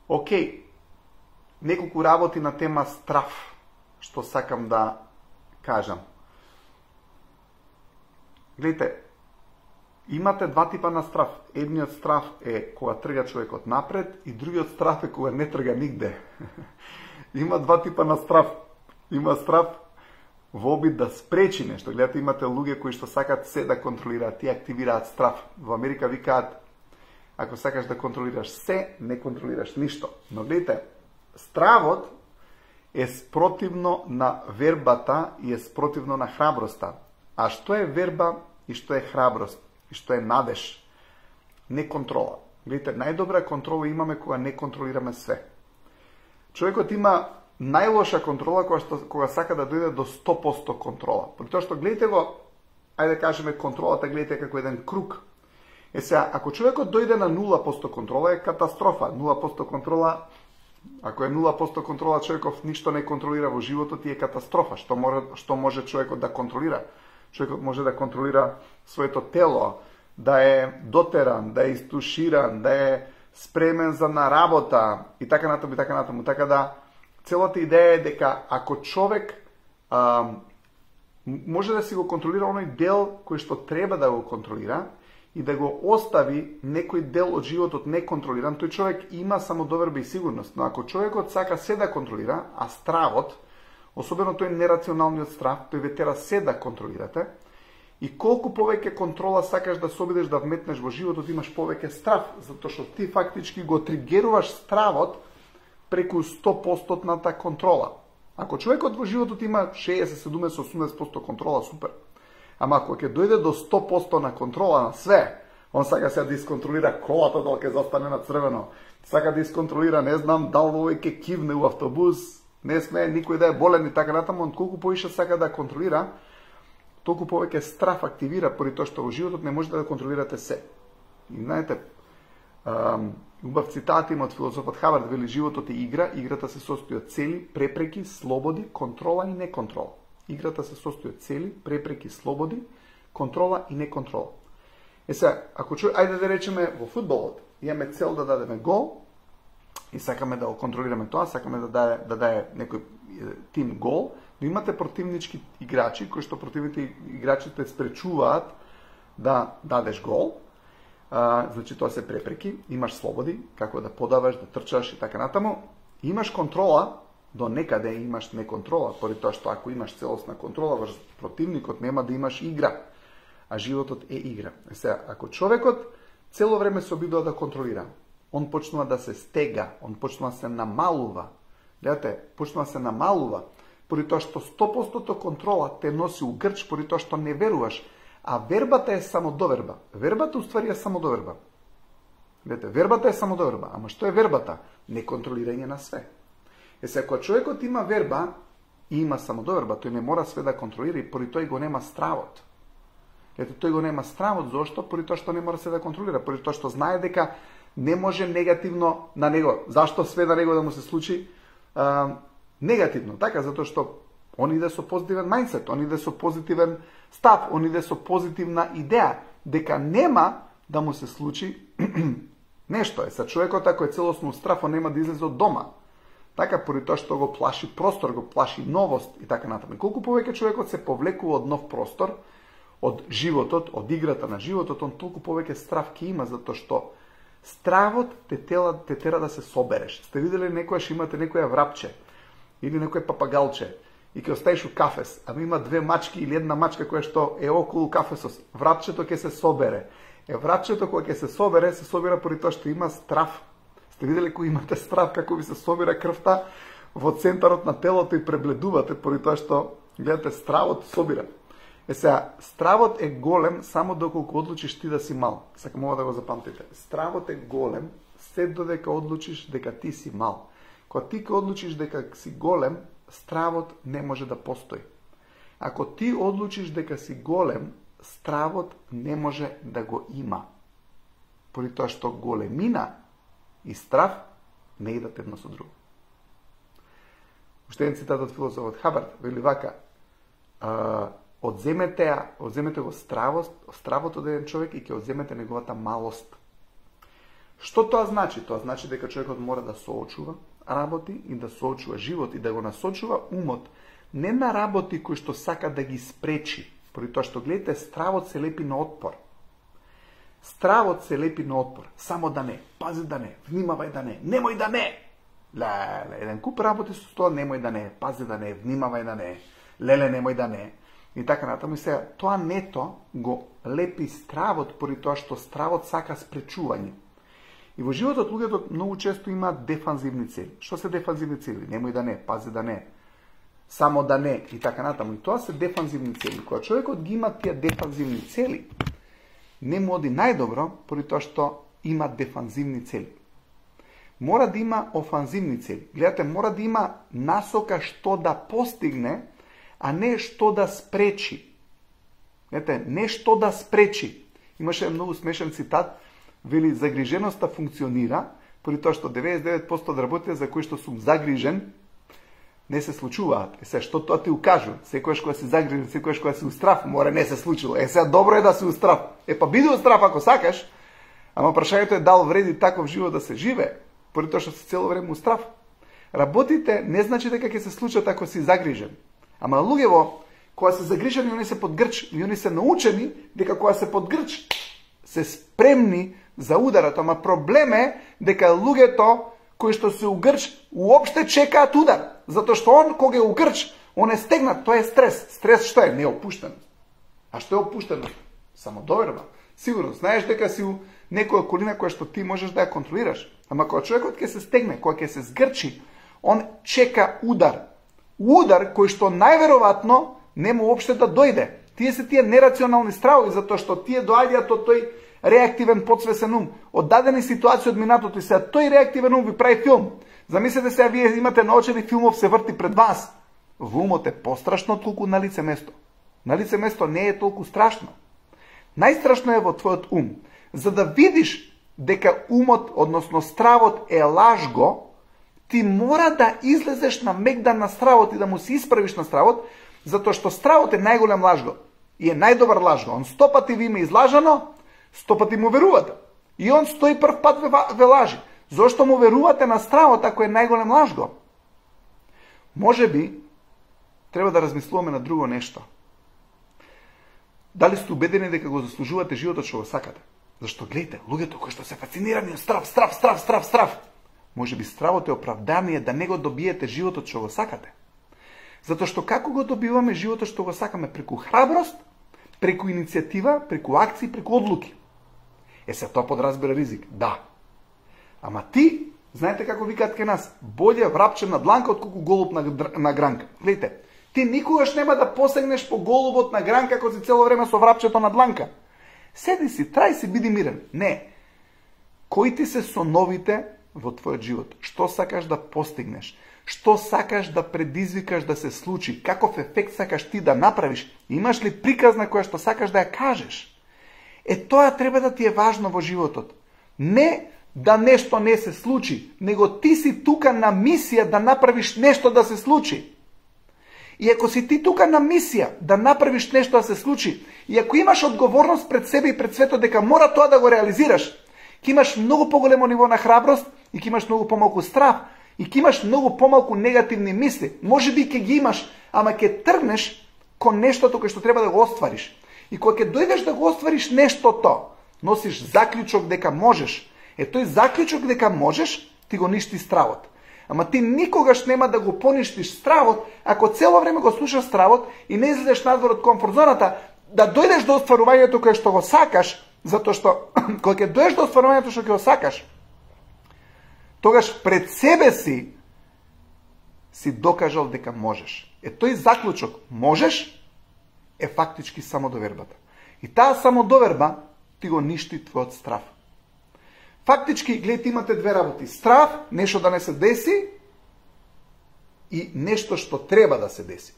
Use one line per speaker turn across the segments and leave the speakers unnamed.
Океј, неколку работи на тема страв, што сакам да кажам. Гледайте, имате два типа на страв. Едниот страв е кога трга човекот напред и другиот страв е кога не трга нигде. Има два типа на страв. Има страв во обид да спречи нешто. Гледате, имате луѓе кои што сакат се да контролираат, тие активираат страв. Во Америка викаат, ако сакаш да контролираш се, не контролираш ништо. Но гледате, стравот е спротивно на вербата и е спротивно на храброста. А што е верба и што е храброст? И што е надеж? Не контрола. Гледате, најдобра контрола имаме кога не контролираме све. Човекот има најлоша контрола кога сака да дојде до 100% контрола. Поради што гледате го, ајде да кажеме контролата, гледате како еден круг. Сега, ако човекот дојде на 0% контрола е катастрофа. 0% контрола, ако е 0% контрола, човеков ништо не контролира во животот и е катастрофа. Што може човекот да контролира? Човекот може да контролира своето тело, да е дотеран, да е истуширан, да е спремен за на работа и така натаму и така натаму. Така да целата идеја е дека ако човек може да си го контролира оној дел кој што треба да го контролира и да го остави некој дел од животот неконтролиран, тој човек има самодоверба и сигурност. Но ако човекот сака се да контролира, а стравот, особено тој нерационалниот страв, тој ве тера се да контролирате, и колку повеќе контрола сакаш да се обидеш да вметнеш во животот, имаш повеќе страв, затоа што ти фактички го тригеруваш стравот преку 100% контрола. Ако човекот во животот има 60, 70, 80% контрола, супер. Ама ако ќе дојде до 100% на контрола на све, он сака сега да исконтролира колата дали ќе застане на црвено, сака да исконтролира, не знам, дали овој ќе кивне у автобус, не смее никој да е болен и така натаму, он колку поише сака да контролира, толку повеќе страв активира, поради тоа што во животот не можете да контролирате се. И знаете, убав цитат има од филозофот Хавард, вели животот е игра, играта се состои од цели, препреки, слободи, контрола и неконтрола. Играта се состои од цели, препреки, слободи, контрола и неконтрола. Сега, ако ајде да речеме во фудбалот, имаме цел да дадеме гол и сакаме да го контролираме тоа, сакаме да даде некој тим гол, но имате противнички играчи кои што противните играчи те спречуваат да дадеш гол. Значи тоа се препреки, имаш слободи како да подаваш, да трчаш и така натаму. Имаш контрола, до некаде имаш неконтрола, поради тоа што ако имаш целосна контрола врз противникот нема да имаш игра, а животот е игра. Сега, ако човекот цело време се обидува да контролира, он почнува да се стега, он почнува да се намалува. Гледате, почнува да се намалува, поради тоа што 100% контрола те носи у грч, поради тоа што не веруваш, а вербата е самодоверба. Вербата уствари е самодоверба. Гледате, вербата е самодоверба, ама што е вербата? Неконтролирање на све. Сега, ако човекот има верба и има самодоверба, тој не мора све да контролира и поради тоа го нема стравот. Ето, тој го нема стравот, зошто? Поради тоа што не мора се да контролира, поради тоа што знае дека не може негативно на него. Зашто све на него да му се случи негативно? Така, затоа што он иде со позитивен мајндсет, он иде со позитивен став, он иде со позитивна идеја, дека нема да му се случи нешто. Са човекот ако е целосно страв, он нема да излезе од дома. Така, поради тоа што го плаши простор, го плаши новост и така натаму. Колку повеќе човекот се повлекува од нов простор, од животот, од играта на животот, он толку повеќе страв ќе има, затоа што стравот те тера да се собереш. Сте видели некојаш имате некоја врапче или некој папагалче и ќе оставиш у кафес, ама има две мачки или една мачка која што е околу кафесот, врапчето ќе се собере. Врапчето кога ќе се собира поради тоа што има страв. Сте видели кој имате страв како ви се собира крвта во центарот на телото и пребледувате поради тоа што гледате стравот собира. Сега, стравот е голем само доколку одлучиш ти да си мал. Сакам ова да го запамтите. Стравот е голем се додека одлучиш дека ти си мал. Кога ти ке одлучиш дека си голем, стравот не може да постои. Ако ти одлучиш дека си голем, стравот не може да го има. Поради тоа што големина и страв не идат едно со друго. Уште еден цитат од филозофот Хабард вели вака: одземете го стравот од еден човек и ќе одземете неговата малост. Што тоа значи? Тоа значи дека човекот мора да соочува работи и да соочува живот и да го насочува умот не на работи кои што сака да ги спречи, поради тоа што гледате, стравот се лепи на отпор. Стравот се лепи на отпор. Само да не, пази да не, внимавај да не, немој да не. Еден куп работи со тоа, немој да не, пази да не, внимавај да не, леле немој да не. И така натаму. И сега, тоа нето го лепи стравот, поради тоа што стравот сака спречување. И во животот луѓето многу често имаат дефанзивни цели. Што се дефанзивни цели? Немој да не, пази да не, само да не и така натаму. И тоа се дефанзивни цели. Кога човекот ги има тие дефанзивни цели, не му оди најдобро, поради тоа што има дефанзивни цели. Мора да има офанзивни цели. Гледате, мора да има насока што да постигне, а не што да спречи. Гледате, не што да спречи. Имаше многу смешен цитат, вели, загриженоста функционира, поради тоа што 99% од работите за кои што сум загрижен, не се случуваат. Сега, што тоа ти укажу? Секојаш кога си загрижен, секојаш кога си устрав, мора не се случило. Сега, добро е да си устрав. Па биди устрав ако сакаш, ама прашањето е дал вреди таков живот да се живе, поради тоа што си цело време устрав. Работите не значи дека ќе се случат ако си загрижен. Ама луѓево, кога се загрижени, они се под грч, и они се научени дека кога се под грч, се спремни за ударот. Ама проблем е дека луѓето кои што се угрч, уопште чекаат удар. Затоа што он, кога е угрч, он е стегнат, тоа е стрес. Стрес што е? Не е опуштеност. А што е опуштеност? Самодоверба. Сигурно, знаеш дека си у некоја околина која што ти можеш да ја контролираш. Ама кога човекот ќе се стегне, кога ќе се сгрчи, он чека удар. Удар кој што најверојатно нема уопште да дојде. Тие се тие нерационални стравови, затоа што тие доаѓаат од тој реактивен подсвесен ум, од дадени ситуации од минатото, и сега тој реактивен ум ви прави филм. Замислете сега, вие имате научени филмов се врти пред вас. Во умот е пострашно толку на лице место. На лице место не е толку страшно. Најстрашно е во твојот ум. За да видиш дека умот, односно стравот е лажго, ти мора да излезеш на мегдан на стравот и да му се исправиш на стравот, затоа што стравот е најголем лажго и е најдобар лажго. Он 100 пати ви има излажано, 100 пати му верувате. И он 101 пат ве лажи. Зошто му верувате на стравот ако е најголем лажго? Може би треба да размислуваме на друго нешто. Дали сте убедени дека го заслужувате животот што го сакате? Зашто гледате, луѓето кои што се фасцинирани од страв, може би стравот е оправдание да не го добиете животот што го сакате. Затоа што како го добиваме животот што го сакаме? Преку храброст, преку иницијатива, преку акции, преку одлуки. Се тоа подразбира ризик. Да. Ама ти, знаете како викаат кај нас, боле врапче на дланка отколку голуб на гранка. Гледайте, ти никогаш нема да посегнеш по голубот на гранка ако си цело време со врапчето на дланка. Седи си, трај си, биди мирен. Не. Кои ти се соновите во твојот живот? Што сакаш да постигнеш? Што сакаш да предизвикаш да се случи? Каков ефект сакаш ти да направиш? Имаш ли приказна која што сакаш да ја кажеш? Тоа треба да ти е важно во животот. Не да нешто не се случи, него ти си тука на мисија да направиш нешто да се случи. И ако си ти тука на мисија да направиш нешто да се случи, и ако имаш одговорност пред себе и пред светот дека мора тоа да го реализираш, ќе имаш многу поголемо ниво на храброст и ќе имаш многу помалку страв и ќе имаш многу помалку негативни мисли. Може би ќе ги имаш, ама ќе тргнеш кон нештото кое што треба да го оствариш. И кога ќе дојдеш да го оствариш нештото, носиш заклучок дека можеш. Тој заклучок дека можеш, ти го ништи стравот. Ама ти никогаш нема да го поништиш стравот, ако цело време го слушаш стравот и не излезеш надвор од комфорт зоната, да дојдеш до остварувањето кое што го сакаш, затоа што кога ќе дојдеш до остварувањето што ќе го сакаш, тогаш пред себе си докажал дека можеш. Тој заклучок можеш е фактички самодовербата. И таа самодоверба ти го ништи твојот страв. Фактички, гледате, имате две работи. Страв, нешто да не се деси, и нешто што треба да се деси.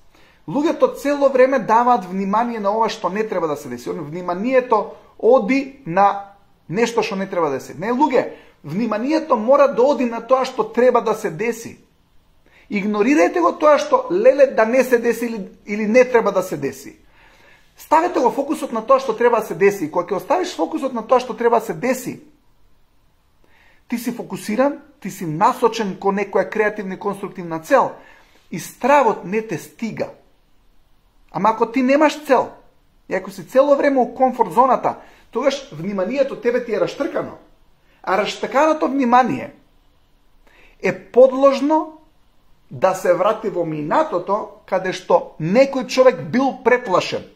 Луѓето цело време даваат внимание на ова што не треба да се деси. Вниманието оди на нешто што не треба да се деси. Не, луѓе, вниманието мора да оди на тоа што треба да се деси. Игнорирајте го тоа што леле да не се деси или не треба да се деси. Ставете го фокусот на тоа што треба да се деси. И кога ќе оставиш фокусот на тоа што треба да се деси, ти си фокусиран, ти си насочен кон некоја креативна и конструктивна цел и стравот не те стига. Ама ако ти немаш цел, и ако си цело време у комфорт зоната, тогаш вниманието тебе ти е раштркано. А раштрканото внимание е подложно да се врати во минатото, каде што некој човек бил преплашен.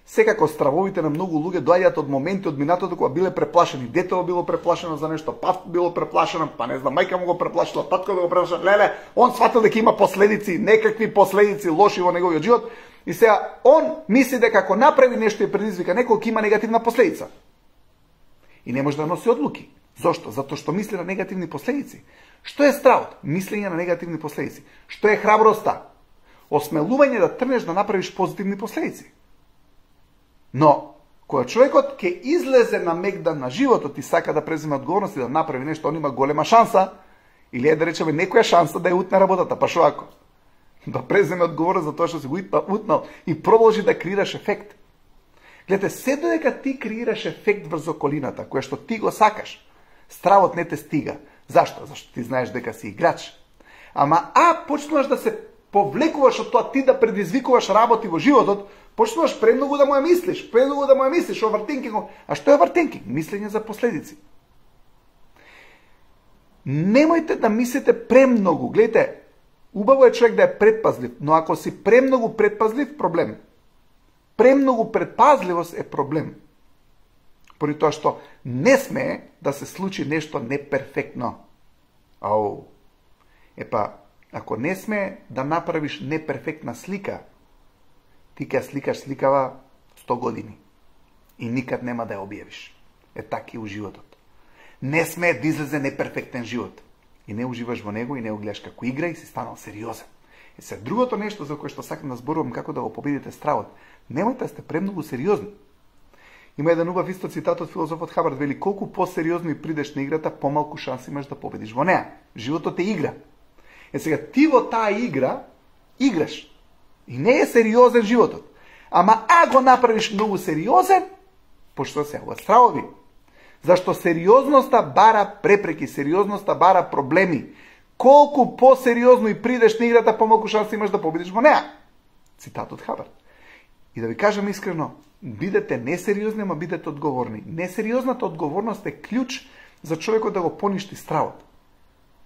Секако стравовите на многу луѓе доаѓаат од моменти од минатото кога биле преплашени. Детето било преплашено за нешто, пат било преплашено, па не знам, мајка му го преплашила, татко да го преплашила. Леле, он сватил дека има последици, некакви последици лоши во неговиот живот. И сега он мисли дека ако направи нешто и предизвика некој, ќе има негативна последица. И не може да носи одлуки. Зошто? Затоа што мисли на негативни последици. Што е стравот? Мислење на негативни последици. Што е храброста? Осмелување да трнеш да направиш позитивни последици. Но, кога човекот ќе излезе на мегдан на животот и сака да преземе одговорност и да направи нешто, он има голема шанса, или да речеме некоја шанса да ја утне работата, па шо ако? Да преземе одговорност за тоа што си го утнал и продолжи да креираш ефект. Гледате, се додека ти креираш ефект врз околината, која што ти го сакаш, стравот не те стига. Зашто? Зашто ти знаеш дека си играч. Ама почнуваш да се повлекуваш од тоа ти да предизвикуваш работи во животот, почнуваш премногу да му ја мислиш, овертинкинг. А што е овертинкинг? Мислење за последици. Немојте да мислите премногу. Гледайте, убаво е човек да е предпазлив, но ако си премногу предпазлив, проблем. Премногу предпазливост е проблем. Поради тоа што не сме да се случи нешто неперфектно. Ако не сме да направиш неперфектна слика, ти ќе сликаш сликава 100 години и никад нема да ја објавиш. Е така и у животот. Не сме да излезе неперфектен живот и не уживаш во него и не го гледаш како игра и си станал сериозен. И се другото нешто за кое што сакам да зборувам како да го победите стравот, немојте да сте премногу сериозни. Има еден убав исто цитат од филозофот Хабард, вели: колку посериозно и придеш на играта, помалку шанси имаш да победиш во неа. Животот е игра. Сега ти во таа игра играш. И не е сериозен животот. Ама го направиш многу сериозен, пошто се стравови. Зашто сериозноста бара препреки, сериозноста бара проблеми. Колку посериозно и придеш на играта, помалку шанси имаш да победиш во неа. Цитат од Хабард. И да ви кажам искрено, бидете несериозни, ама бидете одговорни. Несериозната одговорност е клjuč за човекот да го поништи стравот.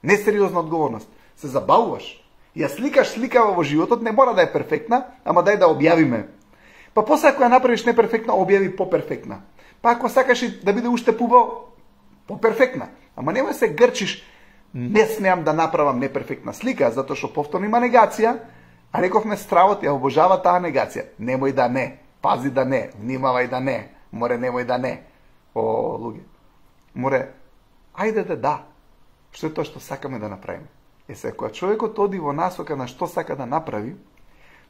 Несериозна одговорност. Се забавуваш. Ја сликаш сликава во животот, не мора да е перфектна, ама дај да објавиме. Па после ако ја направиш неперфектна, објави поперфектна. Па ако сакаш да биде уште поперфектна. Ама немој се грчиш, не смеам да направам неперфектна слика, затоа што повторно има негација, а рековме стравот ја обожава таа негација. Немој да не, пази да не, внимавај да не, море немој да не. Луѓе, море, ајде да. Што е тоа што сакаме да направиме? Сега, кога човекот оди во насока на што сака да направи,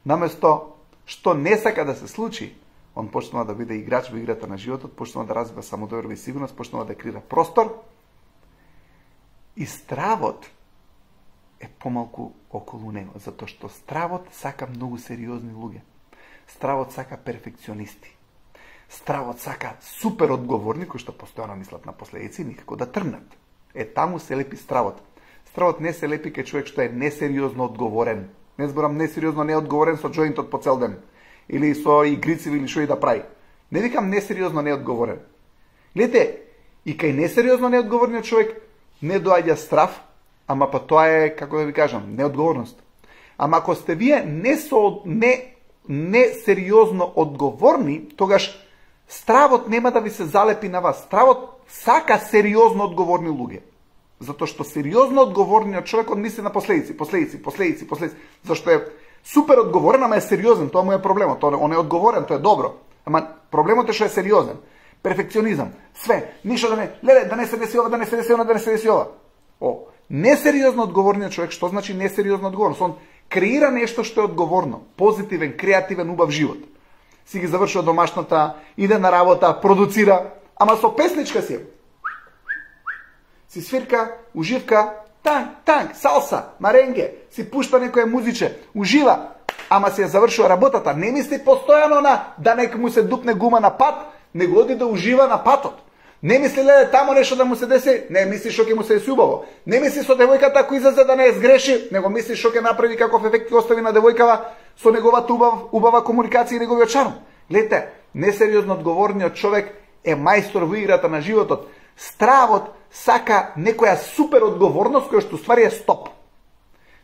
наместо што не сака да се случи, он почнува да биде играч во играта на животот, почнува да развива самодоверба и сигурност, почнува да крира простор, и стравот е помалку околу него, затоа што стравот сака многу сериозни луѓе. Стравот сака перфекционисти. Стравот сака супер одговорни, кои што постојано мислат на последици, никако да тргнат. Таму се лепи стравот. Стравот не се лепи кај човек што е несериозно одговорен. Не зборам несериозно неодговорен со джоинтот по цел ден. Или со игрици или што и да прави. Не викам несериозно неодговорен. Гледате, и кај несериозно неодговорниот човек не доаѓа страв, ама па тоа е, како да ви кажам, неодговорност. Ама ако сте вие несериозно одговорни, тогаш стравот нема да ви се залепи на вас. Стравот сака сериозно одговорни луѓе. Затоа што сериозно одговорниот човек мисли на последици. Зашто е супер одговорен, ама е сериозен, тоа му е проблемот. Он е одговорен, тоа е добро. Ама проблемот е што е сериозен. Перфекционизам, све, ништо да не се деси ова. Несериозно одговорниот човек, што значи несериозно одговорност? Он креира нешто што е одговорно, позитивен, креативен, убав живот. Си ги завршува домашната, иде на работа, продуцира, ама со песничка си свирка, уживка, танк, салса, маренге, си пушта некоја музиче, ужива, ама си ја завршува работата. Не мисли постојано на да нека му се дупне гума на пат, него оди да ужива на патот. Не мисли леле тамо нешто да му се деси, не мисли што ќе му се деси убаво. Не мисли со девојката ако излезе да не ја сгреши, него мисли што ќе направи, каков ефект ќе остави на девојкава со неговата убава комуникација и неговиот шарм. Гледате, несериозно одговорниот човек е мајстор во играта на животот. Стравот сака некоја супер одговорност која што ствари е стоп.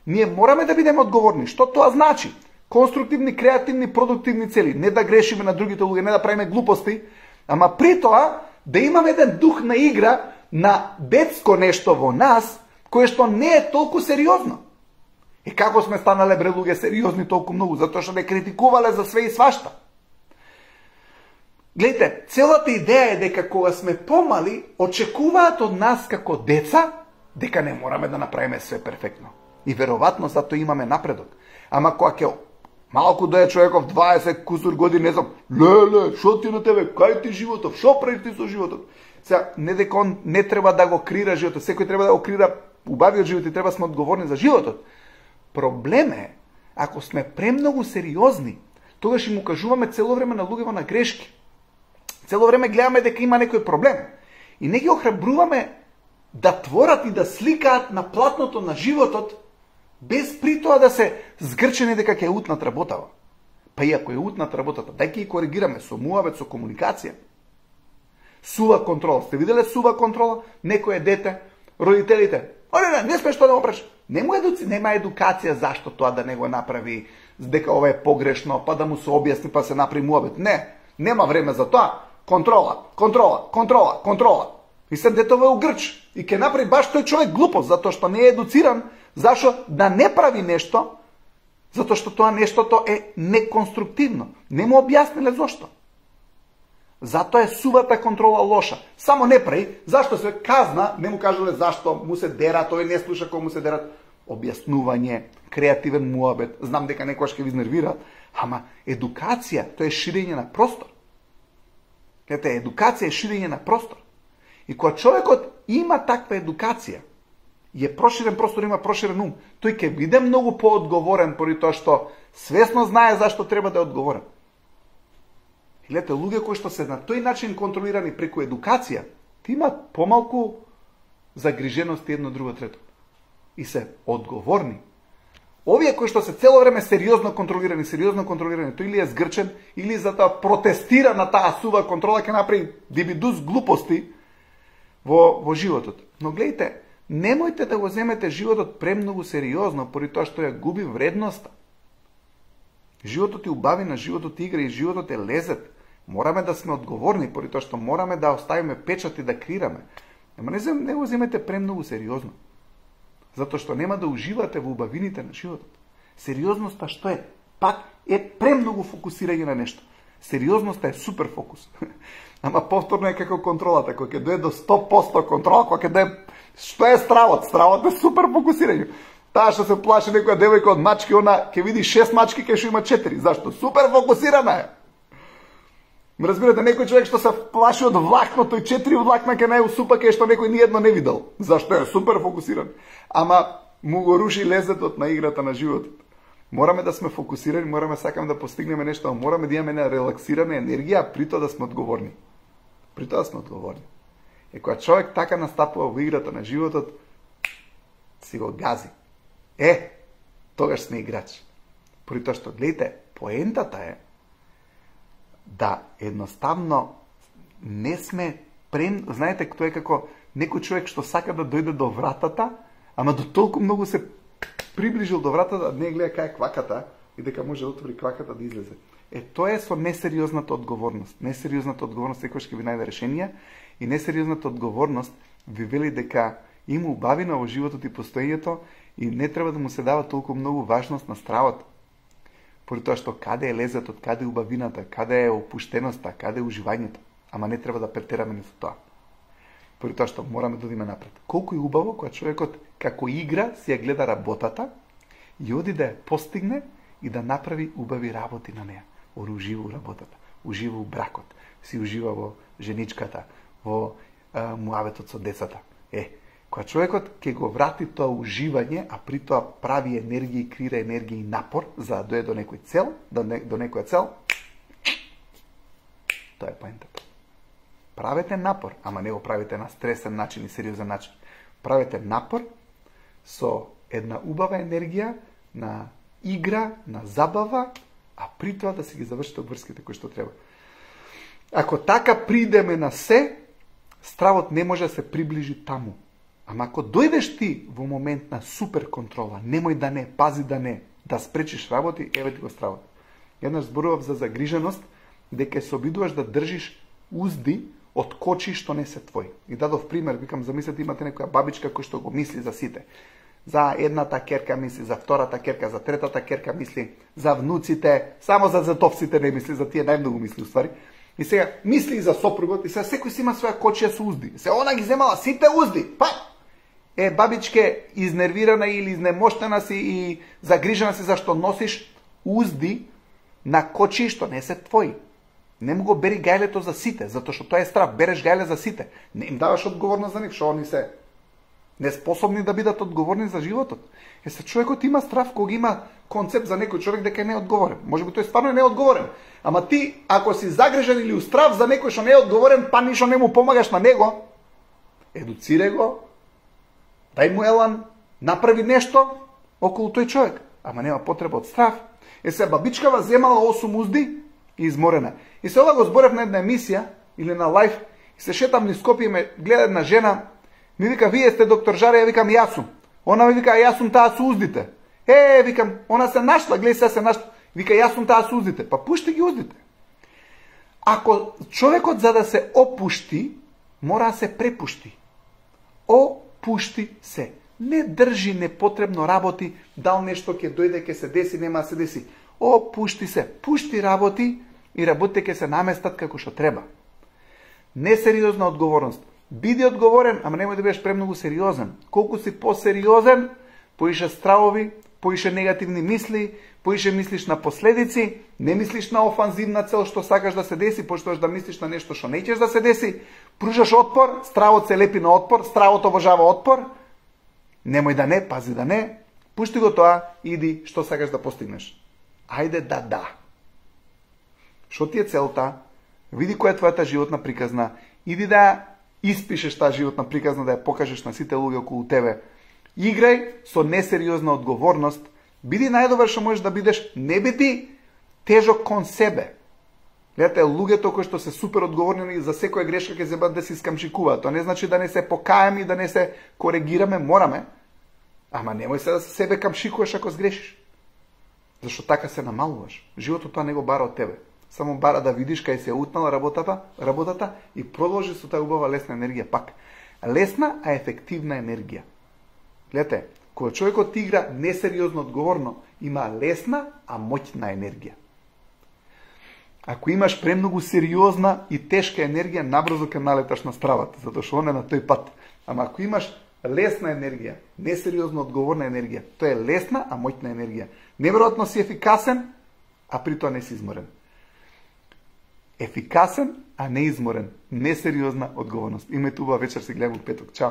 Ние мораме да бидеме одговорни. Што тоа значи? Конструктивни, креативни, продуктивни цели. Не да грешиме на другите луѓе, не да правиме глупости, ама при тоа да имаме еден дух на игра, на детско нешто во нас, кое што не е толку сериозно. И како сме станале бре луѓе сериозни толку многу? Затоа што не критикувале за све и свашта. Гледайте, целата идеја е дека кога сме помали, очекуваат од нас како деца дека не мораме да направиме све перфектно. И веројатно затоа имаме напредок. Ама кога ќе малку дое човеков 20 кусур години, не знам, леле, шо ти на тебе, кај ти животов, шо правиш ти со животот? Сега, не дека он не треба да го крира животот, секој треба да го крира убавиот живот и треба сме одговорни за животот. Проблем е, ако сме премногу сериозни, тогаш им укажуваме цело време на луѓето на грешки. Цело време гледаме дека има некој проблем. И не ги охрабруваме да творат и да сликаат на платното на животот, без при тоа да се згрчени дека ќе утнат работава. Па и ако е утнат работата, дај ќе ја коригираме со муавет, со комуникација. Сува контрола. Сте виделе сува контрола? Некој дете, родителите. Не смеш тоа да го правиш. Нема едукација зашто тоа да не го направи, дека ова е погрешно, па да му се објасни, па се направи муавет. Не, нема време за тоа. Контрола, контрола, контрола, контрола. И се детово е угрч. И ќе направи баш тој човек глупост, затоа што не е едуциран, зашто да не прави нешто, затоа што тоа нештото е неконструктивно. Не му објасниле зошто. Затоа е сувата контрола лоша. Само не прави, зашто се казна, не му кажале зашто му се дерат, тој не слуша кога му се дерат. Објаснување, креативен муабет, знам дека некојаш ќе ви изнервираат, ама едукација, тоа е ширење на простор. Гледате, едукација е ширење на простор. И кога човекот има таква едукација, е проширен простор, има проширен ум, тој ќе биде многу поодговорен поради тоа што свесно знае зашто треба да е одговорен. Гледате, луѓе кои што се на тој начин контролирани преку едукација, ти имаат помалку загриженост едно друго трето. И се одговорни. Овие кои што се цело време сериозно контролирани, тој или е згрчен, или за да протестира на таа сува контрола, ќе направи дибидус глупости во животот. Но гледайте, немојте да го земете животот премногу сериозно, поради тоа што ја губи вредноста. Животот е убавина, животот игра и животот е лезет. Мораме да сме одговорни, поради тоа што мораме да оставиме печат и да крираме. Ама не го земете премногу сериозно. Затоа што нема да уживате во убавините на животот. Сериозноста што е? Пак е премногу фокусирање на нешто. Сериозноста е супер фокус. Ама повторно е како контролата, кога ќе дое до 100% контрола, кога ќе дое што е стравот? Стравот е супер фокусирање. Таа што се плаши некоја девојка од мачки, она ќе види 6 мачки, ќе што има 4. Зашто? Супер фокусирана е. Разбирате, некој човек што се плаши од влакното и 4 влакна ќе нају супа кај што некој ниедно не видел. Зашто е супер фокусиран. Ама му го руши лезетот на играта на животот. Мораме да сме фокусирани, мораме сакаме да постигнеме нешто, мораме да имаме една релаксирана енергија, а при тоа да сме одговорни. При тоа сме одговорни. И кога човек така настапува во играта на животот, си го гази. Тогаш сме играч. При тоа што, гледате, поентата е да едноставно не сме знаете, тоа е како некој човек што сака да дојде до вратата, ама до толку многу се приближил до вратата, не гледа кај е кваката и дека може да отвори кваката да излезе. Тоа е со несериозната одговорност. Несериозната одговорност секојаш ќе ви најде решенија и несериозната одговорност ви вели дека има убавина во животот и постоењето и не треба да му се дава толку многу важност на стравот. Поради тоа што каде е лезетот, каде е убавината, каде е опуштеноста, каде е уживањето. Ама не треба да претераме ни со тоа. Поради тоа што мораме да одиме напред. Колку е убаво кога човекот како игра си ја гледа работата и оди да ја постигне и да направи убави работи на неа. Ужива у работата, ужива у бракот, си ужива во женичката, во муаветот со децата. Кога човекот ќе го врати тоа уживање, а при тоа прави енергија и крира енергија и напор за да дое до некој цел, до некоја цел, тоа е поентата. правете напор, ама не го правите на стресен начин и сериозен начин. Правете напор со една убава енергија на игра, на забава, а при тоа да си ги завршите обврските кои што треба. Ако така придеме на се, стравот не може да се приближи таму. Ама ако дојдеш ти во момент на супер контрола, немој да не, пази да не, да спречиш работи, еве ти го стравот. Еднаш зборував за загриженост, дека се обидуваш да држиш узди од кочи што не се твои. И дадов пример, викам, замислете имате некоја бабичка која што го мисли за сите. За едната керка мисли, за втората керка, за третата керка мисли, за внуците, само за зетовците не мисли, за тие најмногу мисли уствари. И сега мисли и за сопругот, и сега секој си има своја кочија со узди. Сега она ги земала сите узди. Па! Бабичке, изнервирана или изнемоштена си и загрижена си зашто носиш узди на кочи што не се твои. Не му го бери гајлето за сите, затоа што тоа е страв. Береш гајле за сите. Не им даваш одговорност за нив, што они се неспособни да бидат одговорни за животот. Се човекот има страв кога има концепт за некој човек дека е неодговорен. Можеби тој стварно е неодговорен. Ама ти, ако си загрижен или устрав за некој што не е одговорен, па ништо не му помагаш на него, едуцирај го, дај му елан, направи нешто околу тој човек. Ама нема потреба од страв. Се бабичкава земала 8 узди и изморена. И се ова го зборев на една емисија или на лайф, и се шетам низ Скопје, ме гледа една жена, ми вика, вие сте доктор Жаре, ја викам, јас сум. Она ми вика, јас сум таа со уздите. Викам, она се нашла, гледај се нашла. Вика, јас сум таа со уздите. Па пушти ги уздите. Ако човекот за да се опушти, мора да се препушти. Опушти се. Не држи непотребно работи, дал нешто ќе дојде, ќе се деси, нема да се деси. Опушти се. Пушти работи и работите ќе се наместат како што треба. Несериозна одговорност. Биди одговорен, ама немој да бидеш премногу сериозен. Колку си посериозен, поише стравови, поише негативни мисли, поише мислиш на последици, не мислиш на офанзивна цел што сакаш да се деси, почнуваш да мислиш на нешто што не ќеш да се деси, пружаш отпор, стравот се лепи на отпор, стравот обожава отпор. Немој да не, пази да не, пушти го тоа, иди што сакаш да постигнеш. Ајде да. Што ти е целта? Види која е твојата животна приказна, иди да испишеш таа животна приказна, да ја покажеш на сите луѓе околу тебе. Играј со несериозна одговорност, биди најдобар што можеш да бидеш, не биди тежок кон себе. Гледате, луѓето кои што се супер одговорни за секоја грешка ќе зебат да се искамшикуваат. Тоа не значи да не се покаеме и да не се коригираме, мораме. Ама немој се да се себе камшикуваш ако сгрешиш. Зашто така се намалуваш. Животот тоа не го бара од тебе. Само бара да видиш кај се утнала работата и продолжи со таа убава лесна енергија пак. Лесна, а ефективна енергија. Гледате, кога човекот игра несериозно одговорно, има лесна, а моќна енергија. Ако имаш премногу сериозна и тешка енергија, набрзо ќе налеташ на стравата, затоа што она е на тој пат. Ама ако имаш лесна енергија, несериозно одговорна енергија, тоа е лесна, а моќна енергија. Неверојатно си ефикасен, а при тоа не си изморен. Ефикасен, а не изморен. Несериозна одговорност. Имајте убава вечер, се гледаме у петок. Чао!